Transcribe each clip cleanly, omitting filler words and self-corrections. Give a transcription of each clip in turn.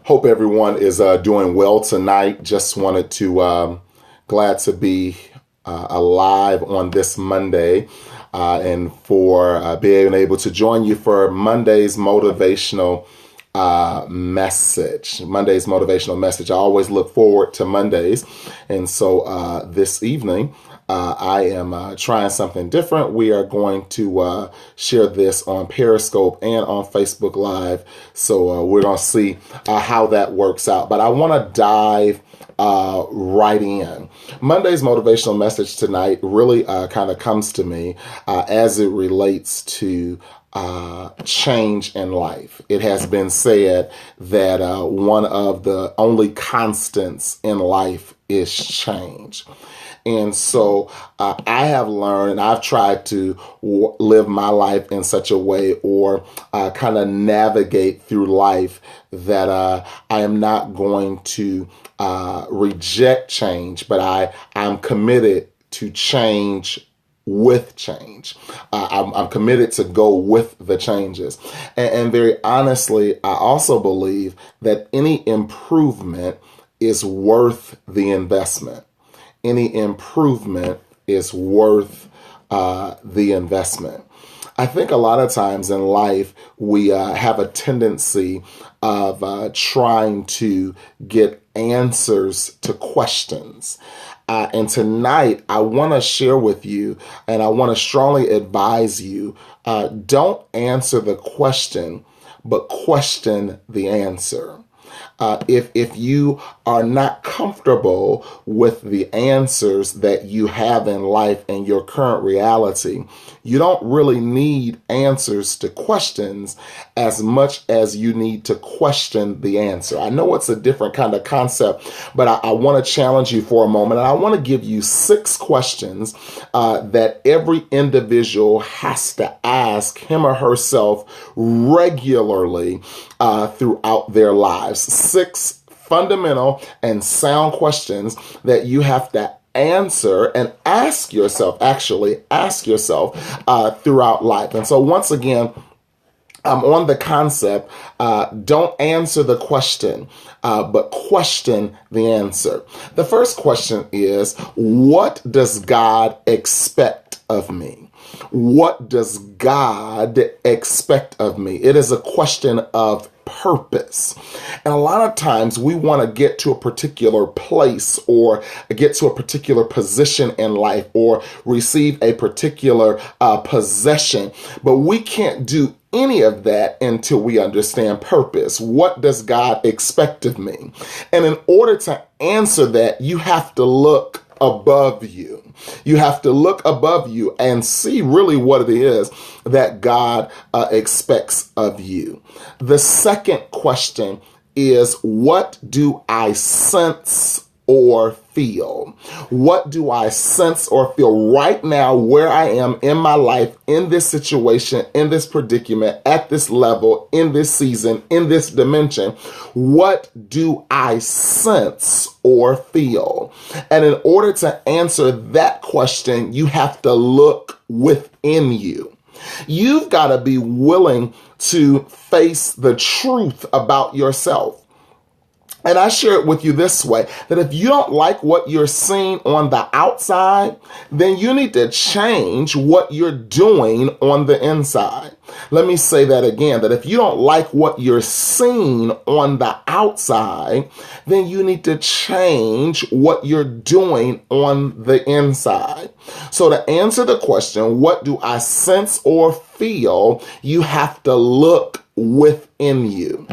Hope everyone is doing well tonight. Just wanted to, glad to be alive on this Monday and for being able to join you for Monday's motivational message. Monday's motivational message. I always look forward to Mondays. And so this evening, I am trying something different. We are going to share this on Periscope and on Facebook Live. So we're going to see how that works out. But I want to dive right in. Monday's motivational message tonight really kind of comes to me as it relates to change in life. It has been said that one of the only constants in life is change. And so I have learned, I've tried to live my life in such a way or kind of navigate through life that I am not going to reject change, but I'm committed to change with change. I'm committed to go with the changes. And very honestly, I also believe that any improvement is worth the investment. Any improvement is worth the investment. I think a lot of times in life, we have a tendency of trying to get answers to questions. And tonight, I want to share with you, and I want to strongly advise you, don't answer the question, but question the answer. If you are not comfortable with the answers that you have in life and your current reality, you don't really need answers to questions as much as you need to question the answer. I know it's a different kind of concept, but I want to challenge you for a moment. And I want to give you 6 questions that every individual has to ask him or herself regularly throughout their lives. 6 fundamental and sound questions that you have to answer and ask yourself throughout life. And so once again, I'm on the concept, don't answer the question, but question the answer. The first question is, what does God expect of me? What does God expect of me? It is a question of purpose. And a lot of times we want to get to a particular place or get to a particular position in life or receive a particular possession, but we can't do any of that until we understand purpose. What does God expect of me? And in order to answer that, you have to look above you. You have to look above you and see really what it is that God expects of you. The second question is, what do I sense or feel? What do I sense or feel right now where I am in my life, in this situation, in this predicament, at this level, in this season, in this dimension? What do I sense or feel? And in order to answer that question, you have to look within you. You've got to be willing to face the truth about yourself. And I share it with you this way, that if you don't like what you're seeing on the outside, then you need to change what you're doing on the inside. Let me say that again, that if you don't like what you're seeing on the outside, then you need to change what you're doing on the inside. So to answer the question, what do I sense or feel, you have to look within you.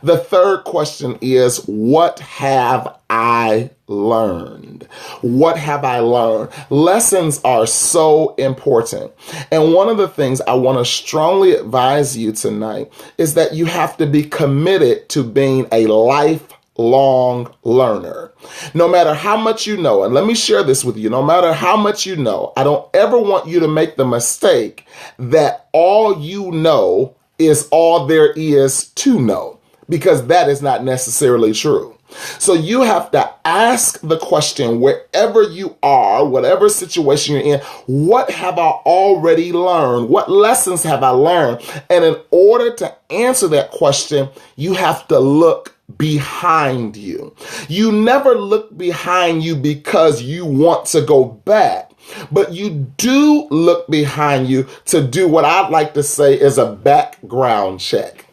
The third question is, what have I learned? What have I learned? Lessons are so important. And one of the things I want to strongly advise you tonight is that you have to be committed to being a lifelong learner. No matter how much you know, and let me share this with you, no matter how much you know, I don't ever want you to make the mistake that all you know is all there is to know, because that is not necessarily true. So you have to ask the question, wherever you are, whatever situation you're in, what have I already learned? What lessons have I learned? And in order to answer that question, you have to look behind you. You never look behind you because you want to go back, but you do look behind you to do what I'd like to say is a background check.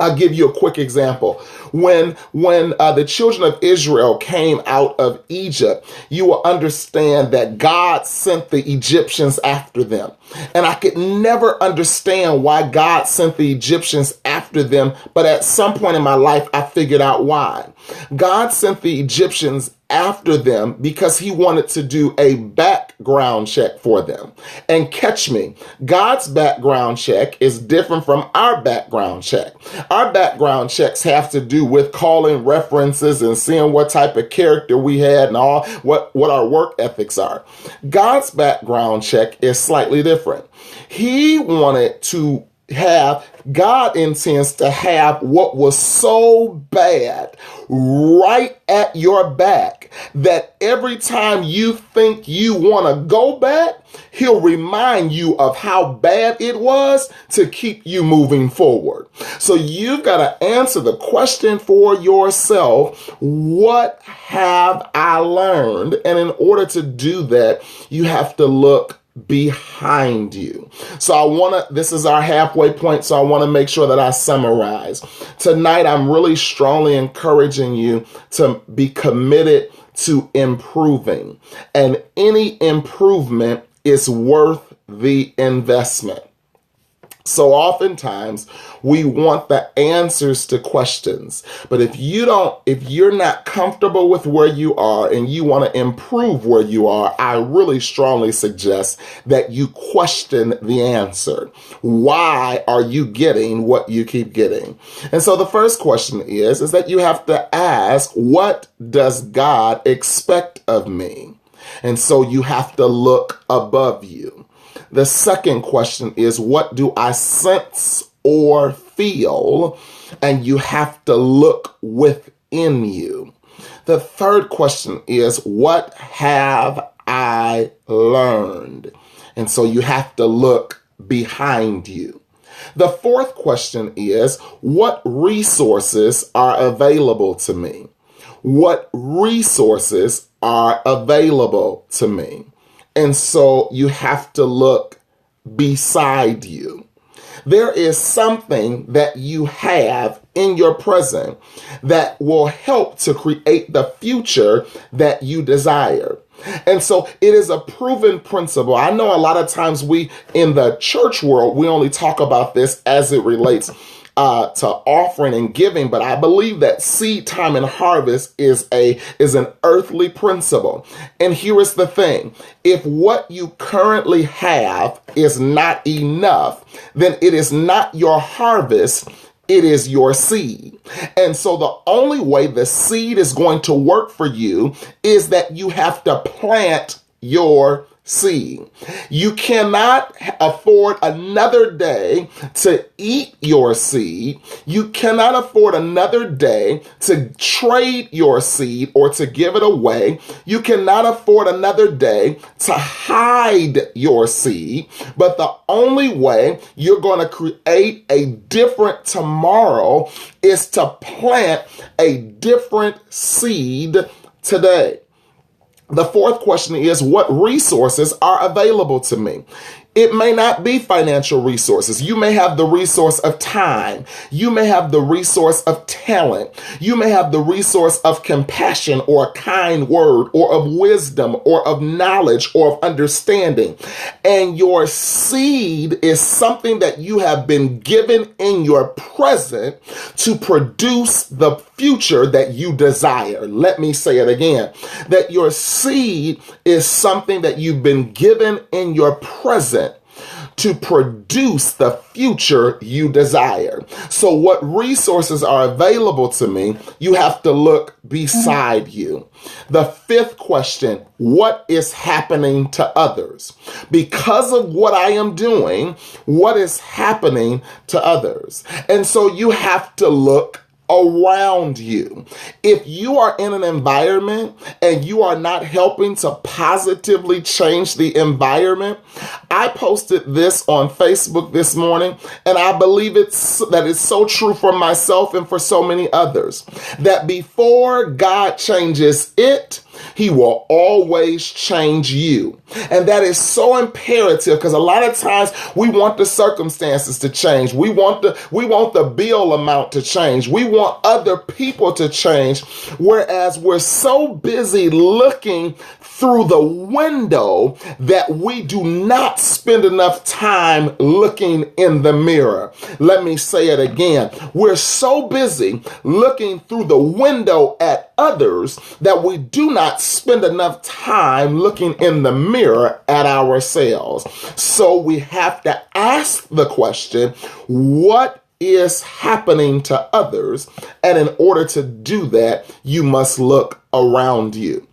I'll give you a quick example. When the children of Israel came out of Egypt, you will understand that God sent the Egyptians after them. And I could never understand why God sent the Egyptians after them, but at some point in my life, I figured out why. God sent the Egyptians after them because he wanted to do a background check for them. And catch me, God's background check is different from our background check. Our background checks have to do with calling references and seeing what type of character we had and all what our work ethics are. God's background check is slightly different. God intends to have what was so bad right at your back that every time you think you want to go back, he'll remind you of how bad it was to keep you moving forward. So you've got to answer the question for yourself, what have I learned? And in order to do that, you have to look behind you. So this is our halfway point, so I want to make sure that I summarize. Tonight, I'm really strongly encouraging you to be committed to improving. And any improvement is worth the investment. So oftentimes we want the answers to questions, but if you're not comfortable with where you are and you want to improve where you are, I really strongly suggest that you question the answer. Why are you getting what you keep getting? And so the first question is that you have to ask, what does God expect of me? And so you have to look above you. The second question is, what do I sense or feel? And you have to look within you. The third question is, what have I learned? And so you have to look behind you. The fourth question is, what resources are available to me? What resources are available to me? And so you have to look beside you. There is something that you have in your present that will help to create the future that you desire. And so it is a proven principle. I know a lot of times we in the church world, we only talk about this as it relates to offering and giving, but I believe that seed time and harvest is an earthly principle. And here is the thing. If what you currently have is not enough, then it is not your harvest, it is your seed. And so the only way the seed is going to work for you is that you have to plant your seed. You cannot afford another day to eat your seed. You cannot afford another day to trade your seed or to give it away. You cannot afford another day to hide your seed. But the only way you're going to create a different tomorrow is to plant a different seed today. The fourth question is, what resources are available to me? It may not be financial resources. You may have the resource of time. You may have the resource of talent. You may have the resource of compassion or a kind word or of wisdom or of knowledge or of understanding. And your seed is something that you have been given in your present to produce the future that you desire. Let me say it again, that your seed is something that you've been given in your present to produce the future you desire. So what resources are available to me? You have to look beside you. The fifth question, what is happening to others? Because of what I am doing, what is happening to others? And so you have to look around you. If you are in an environment and you are not helping to positively change the environment, I posted this on Facebook this morning, and I believe that it's so true for myself and for so many others, that before God changes it, he will always change you. And that is so imperative, because a lot of times we want the circumstances to change. We want the bill amount to change. We want other people to change, whereas we're so busy looking through the window that we do not spend enough time looking in the mirror. Let me say it again. We're so busy looking through the window at others that we do not spend enough time looking in the mirror at ourselves. So we have to ask the question, what is happening to others? And in order to do that, you must look around you.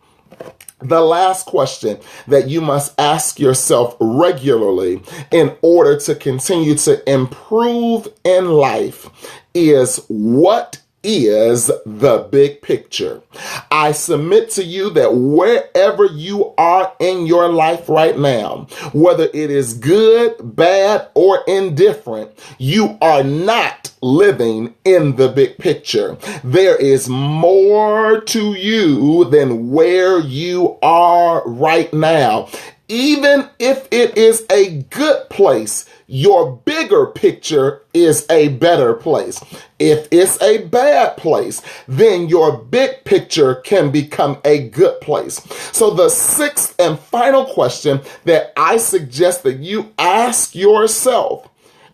The last question that you must ask yourself regularly in order to continue to improve in life is, what is the big picture? I submit to you that wherever you are in your life right now, whether it is good, bad, or indifferent, you are not living in the big picture. There is more to you than where you are right now. Even if it is a good place, your bigger picture is a better place. If it's a bad place, then your big picture can become a good place. So the sixth and final question that I suggest that you ask yourself,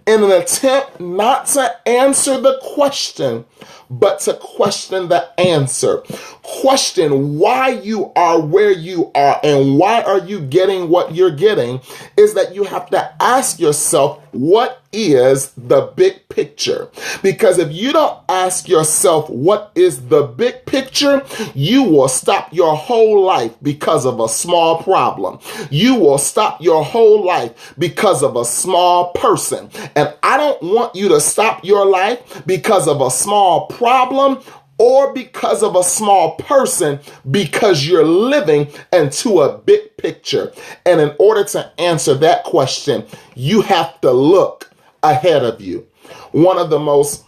in an attempt not to answer the question, but to question the answer. Question why you are where you are and why are you getting what you're getting, is that you have to ask yourself, what is the big picture? Because if you don't ask yourself what is the big picture, you will stop your whole life because of a small problem. You will stop your whole life because of a small person. And I don't want you to stop your life because of a small problem or because of a small person, because you're living into a big picture. And in order to answer that question, you have to look ahead of you. One of the most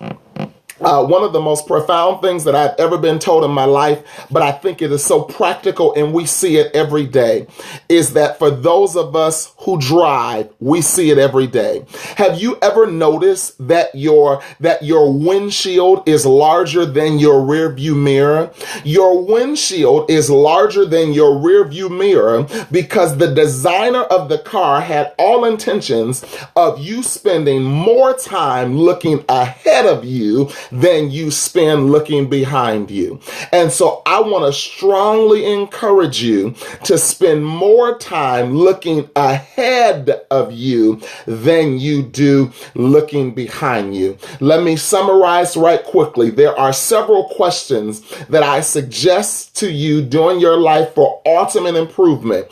profound things that I've ever been told in my life, but I think it is so practical and we see it every day, is that for those of us who drive, we see it every day. Have you ever noticed that your windshield is larger than your rear view mirror? Your windshield is larger than your rear view mirror because the designer of the car had all intentions of you spending more time looking ahead of you than you spend looking behind you. And so I want to strongly encourage you to spend more time looking ahead of you than you do looking behind you. Let me summarize right quickly. There are several questions that I suggest to you during your life for ultimate improvement.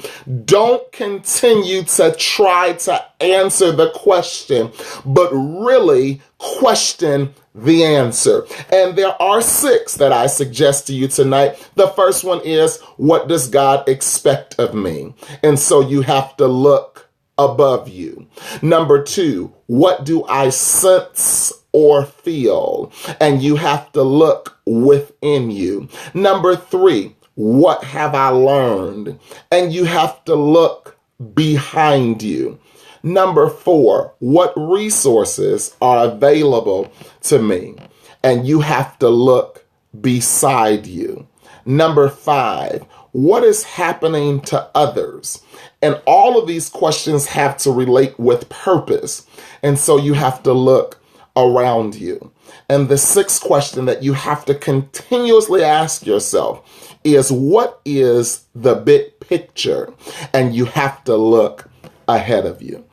Don't continue to try to answer the question, but really question the answer. And there are 6 that I suggest to you tonight. The first one is, what does God expect of me? And so you have to look above you. Number 2, what do I sense or feel? And you have to look within you. Number 3, what have I learned? And you have to look behind you. Number 4, what resources are available to me? And you have to look beside you. Number 5, what is happening to others? And all of these questions have to relate with purpose. And so you have to look around you. And the 6th question that you have to continuously ask yourself is, what is the big picture? And you have to look ahead of you.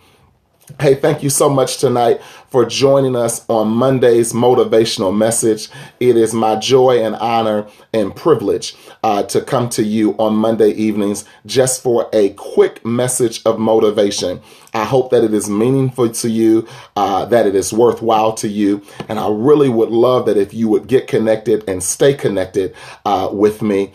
Hey, thank you so much tonight for joining us on Monday's motivational message. It is my joy and honor and privilege to come to you on Monday evenings just for a quick message of motivation. I hope that it is meaningful to you, that it is worthwhile to you. And I really would love that if you would get connected and stay connected with me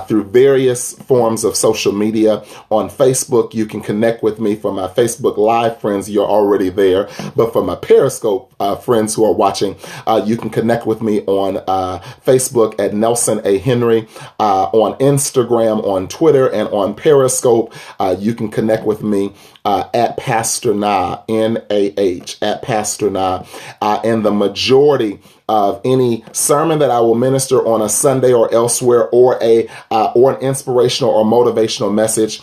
through various forms of social media. On Facebook, you can connect with me. For my Facebook Live friends, you're already there. But for my Periscope friends who are watching, you can connect with me on Facebook at Nelson A. Henry, on Instagram, on Twitter, and on Periscope. You can connect with me at Pastor Na, N-A-H, at Pastor Na. And the majority of any sermon that I will minister on a Sunday or elsewhere, or an inspirational or motivational message,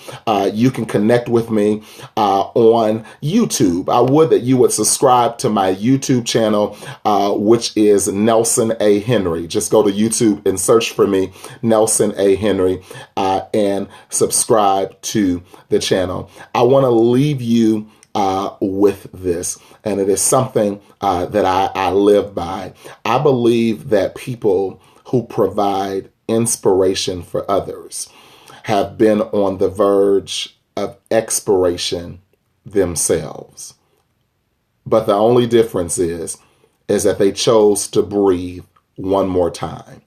you can connect with me on YouTube. I would that you would subscribe to my YouTube channel, which is Nelson A. Henry. Just go to YouTube and search for me, Nelson A. Henry, and subscribe to the channel. I want to leave you with this, and it is something that I live by. I believe that people who provide inspiration for others have been on the verge of expiration themselves. But the only difference is that they chose to breathe one more time.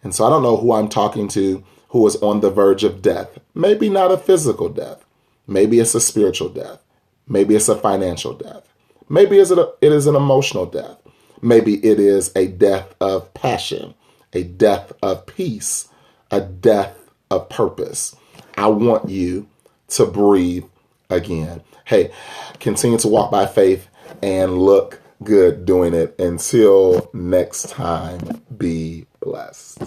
And so I don't know who I'm talking to who is on the verge of death. Maybe not a physical death. Maybe it's a spiritual death. Maybe it's a financial death. Maybe it is an emotional death. Maybe it is a death of passion, a death of peace, a death of purpose. I want you to breathe again. Hey, continue to walk by faith and look good doing it. Until next time, be blessed.